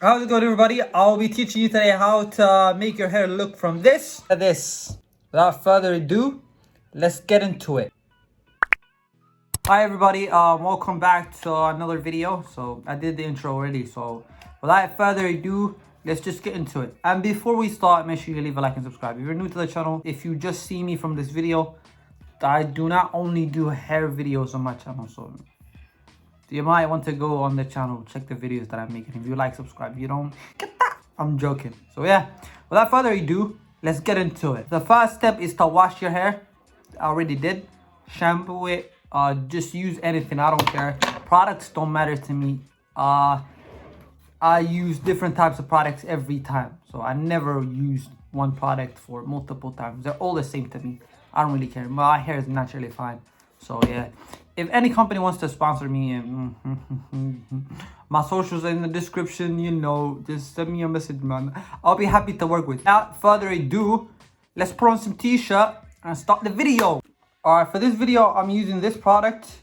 How's it going, everybody? I'll be teaching you today how to make your hair look from this to this. Without further ado, let's get into it. Hi everybody, welcome back to another video. So I did the intro already, so without further ado, let's just get into it. And before we start, make sure you leave a like and subscribe. If you're new to the channel, if you just see me from this video, I do not only do hair videos on my channel, so you might want to go on the channel, check the videos that I'm making. If you like, subscribe. If you don't, get that. I'm joking. So yeah, without further ado, let's get into it. The first step is to wash your hair. I already did. Shampoo it. Just use anything. I don't care. Products don't matter to me. I use different types of products every time. So I never use one product for multiple times. They're all the same to me. I don't really care. My hair is naturally fine. So yeah, if any company wants to sponsor me, my socials are in the description, you know, just send me a message, man. I'll be happy to work with. Without further ado, let's put on some t-shirt and start the video. Alright, for this video, I'm using this product.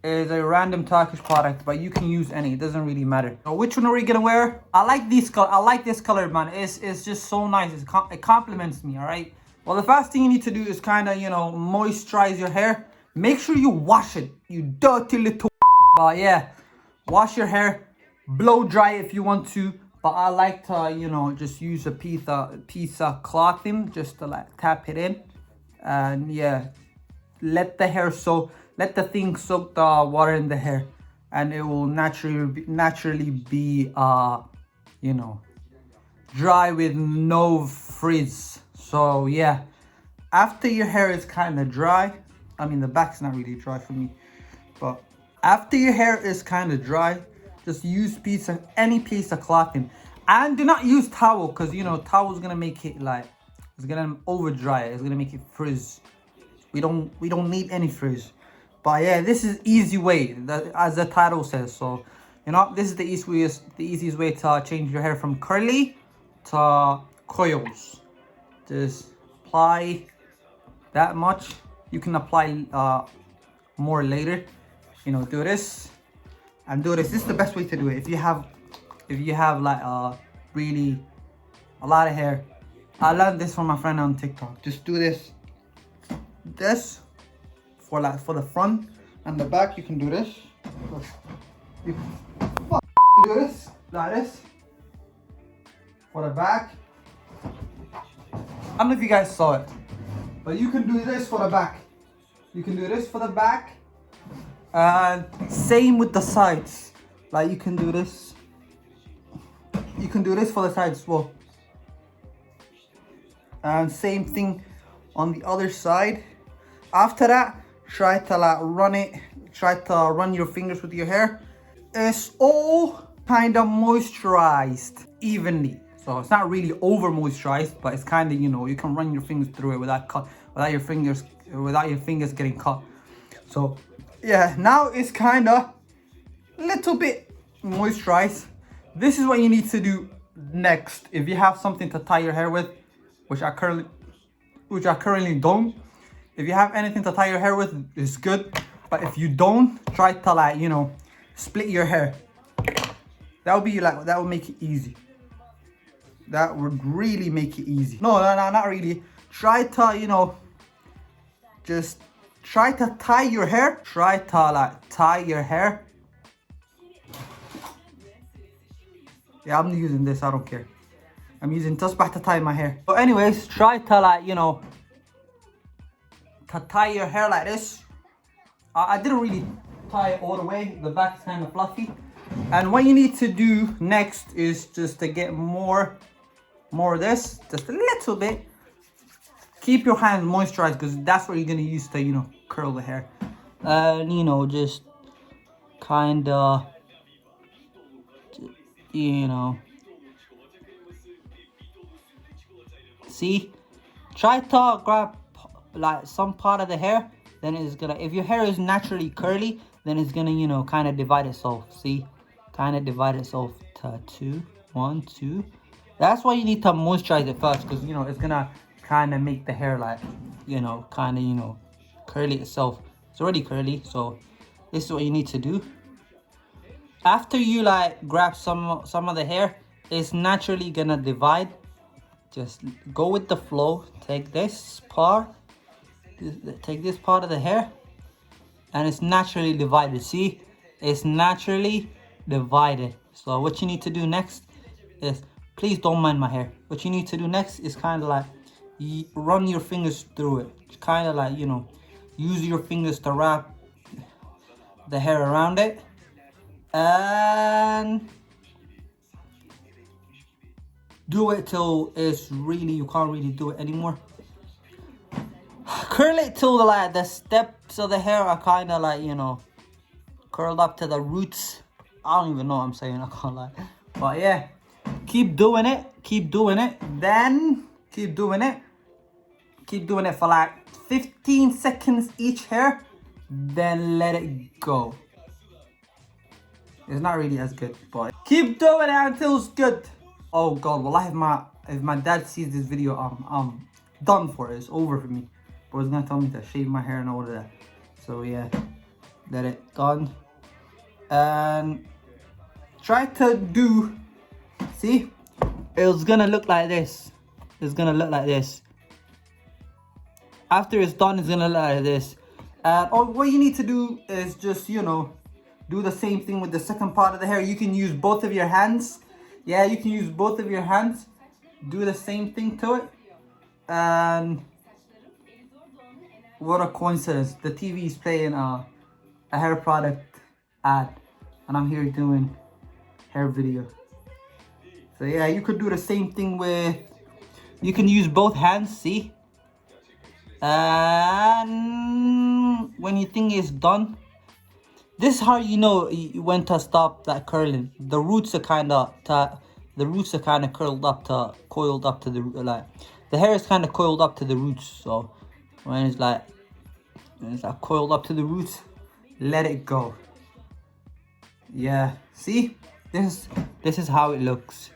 It's a random Turkish product, but you can use any. It doesn't really matter. So which one are we gonna wear? I like these color. I like this color, man. It's just so nice. It compliments me. All right. Well, the first thing you need to do is kind of, you know, moisturize your hair. Make sure you wash it, you dirty little. But yeah, wash your hair, blow dry if you want to. But I like to, you know, just use a piece of clothing just to like tap it in, and yeah, let the thing soak the water in the hair, and it will naturally be you know, dry with no frizz. So yeah, after your hair is kind of dry, I mean the back's not really dry for me, but after your hair is kind of dry, just use any piece of clothing, and do not use towel, because you know towel is gonna make it like, it's gonna over dry it. It's gonna make it frizz. We don't need any frizz. But yeah, this is easy way, as the title says. So you know, this is the easiest way to change your hair from curly to coils. Just apply that much. You can apply more later. You know, do this and do this. This is the best way to do it. If you have like really a lot of hair. I learned this from my friend on TikTok. Just do this for the front and the back. You can do this. You can do this like this for the back. I don't know if you guys saw it, but you can do this for the back. You can do this for the back, and same with the sides. Like you can do this. You can do this for the sides as well, and same thing on the other side. After that, try to like run your fingers with your hair. It's all kind of moisturized evenly. So it's not really over moisturized, but it's kind of, you know, you can run your fingers through it without your fingers getting cut. So yeah, now it's kind of little bit moisturized. This is what you need to do next. If you have something to tie your hair with, which I currently don't. If you have anything to tie your hair with, it's good. But if you don't, try to like, you know, split your hair. That would make it easy. That would really make it easy. No, not really. Try to, you know, just try to tie your hair. Try to like tie your hair. Yeah, I'm using this, I don't care. I'm using tusbah to tie my hair. So anyways, try to like, you know, to tie your hair like this. I didn't really tie it all the way. The back is kind of fluffy. And what you need to do next is just to get more of this, just a little bit. Keep your hands moisturized, because that's what you're gonna use to, you know, curl the hair. And you know, just kind of, you know, see, try to grab like some part of the hair, then it's gonna, if your hair is naturally curly, then it's gonna, you know, kind of divide itself. See, kind of divide itself to 1, 2. That's why you need to moisturize it first, because you know it's gonna kind of make the hair like, you know, kind of, you know, curly itself. It's already curly, so this is what you need to do. After you like grab some of the hair, it's naturally gonna divide. Just go with the flow. Take this part, take this part of the hair, and it's naturally divided. See, it's naturally divided. So what you need to do next is, please don't mind my hair. What you need to do next is kind of like run your fingers through it. Kind of like, you know, use your fingers to wrap the hair around it. And do it till it's really, you can't really do it anymore. Curl it till the steps of the hair are kind of like, you know, curled up to the roots. I don't even know what I'm saying, I can't lie. But yeah, keep doing it, then keep doing it for like 15 seconds each hair, then let it go. It's not really as good, but keep doing it until it's good. Oh god, well, if my dad sees this video, I'm done for. It's over for me. But he's gonna tell me to shave my hair and all of that. So yeah, let it done. And try to do, see, it's gonna look like this. It's gonna look like this. After it's done, it's gonna look like this. And what you need to do is just, you know, do the same thing with the second part of the hair. You can use both of your hands. Yeah, you can use both of your hands. Do the same thing to it. And what a coincidence. The TV is playing a hair product ad. And I'm here doing hair video. So yeah, you could do the same thing with, you can use both hands, see? And when you think it's done, this is how you know when to stop that curling. The roots are kind of curled up to, coiled up to the, like, the hair is kind of coiled up to the roots. So when it's like coiled up to the roots, let it go. Yeah, see, this is how it looks.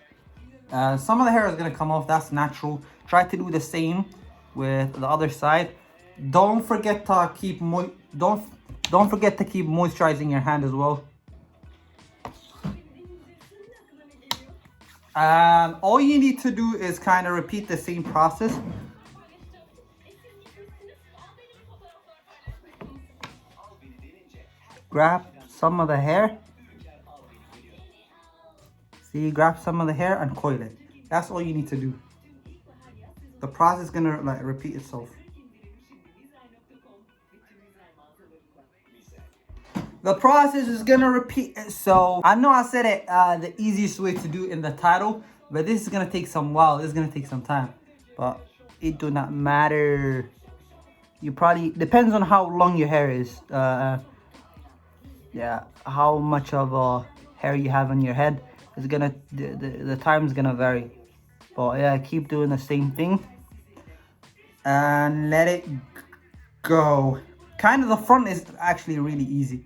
Some of the hair is gonna come off, that's natural. Try to do the same with the other side. Don't forget to keep don't forget to keep moisturizing your hand as well. All you need to do is kind of repeat the same process. Grab some of the hair. See, grab some of the hair and coil it. That's all you need to do. The process is gonna like repeat itself. The process is gonna repeat itself. I know I said it the easiest way to do in the title, but this is gonna take some while. This is gonna take some time, but it do not matter. You probably, depends on how long your hair is. Yeah, how much of hair you have on your head is gonna, the time is gonna vary. But yeah, keep doing the same thing and let it go. Kind of the front is actually really easy.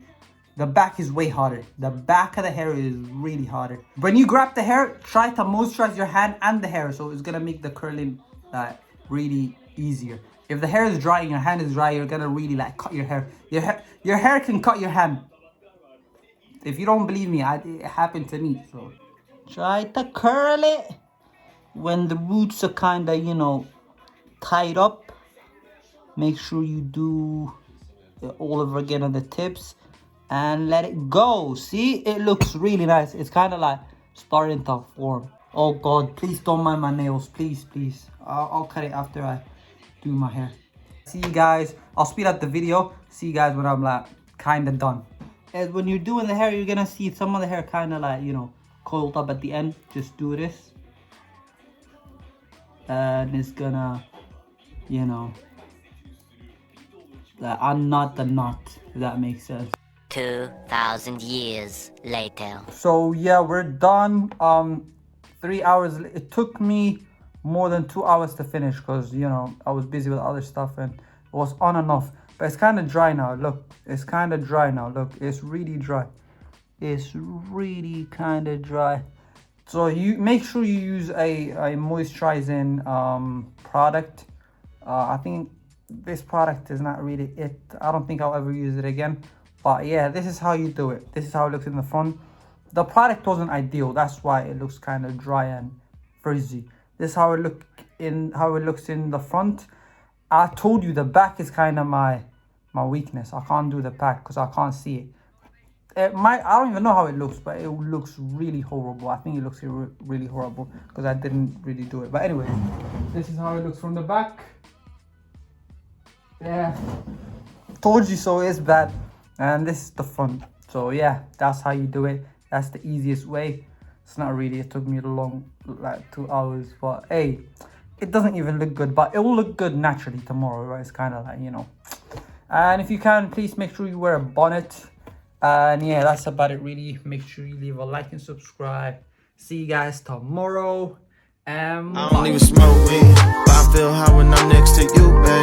The back is way harder. The back of the hair is really harder. When you grab the hair, try to moisturize your hand and the hair, so it's gonna make the curling really easier. If the hair is dry and your hand is dry, you're gonna really like cut your hair. Your hair can cut your hand. If you don't believe me, it happened to me. So try to curl it when the roots are kind of, you know, tied up. Make sure you do it all over again on the tips and let it go. See, it looks really nice. It's kind of like starting to form. Oh god, please don't mind my nails, please. I'll cut it after I do my hair. See you guys. I'll speed up the video. See you guys when I'm like kind of done. And when you're doing the hair, you're gonna see some of the hair kind of like, you know, coiled up at the end. Just do this and it's gonna, you know, unknot the knot, if that makes sense. 2,000 years later. So yeah, we're done. 3 hours. It took me more than 2 hours to finish because, you know, I was busy with other stuff and it was on and off. But it's kind of dry now. Look, it's kind of dry now. Look, it's really dry. It's really kind of dry. So you make sure you use a moisturizing product. I think this product is not really it. I don't think I'll ever use it again. But yeah, this is how you do it. This is how it looks in the front. the product wasn't ideal. That's why it looks kind of dry and frizzy. This is how it looks in the front. I told you the back is kind of my weakness. I can't do the back because I can't see it. I don't even know how it looks, but it looks really horrible. I think it looks really horrible because I didn't really do it. But anyway, this is how it looks from the back. Yeah, told you so. It's bad. And this is the front. So yeah, that's how you do it. That's the easiest way. It's not really, it took me like 2 hours, but hey, it doesn't even look good, but it will look good naturally tomorrow, right? It's kind of like, you know. And if you can, please make sure you wear a bonnet. And yeah, that's about it really. Make sure you leave a like and subscribe. See you guys tomorrow. I don't even smoke weed, but I feel high when I'm next to you, babe.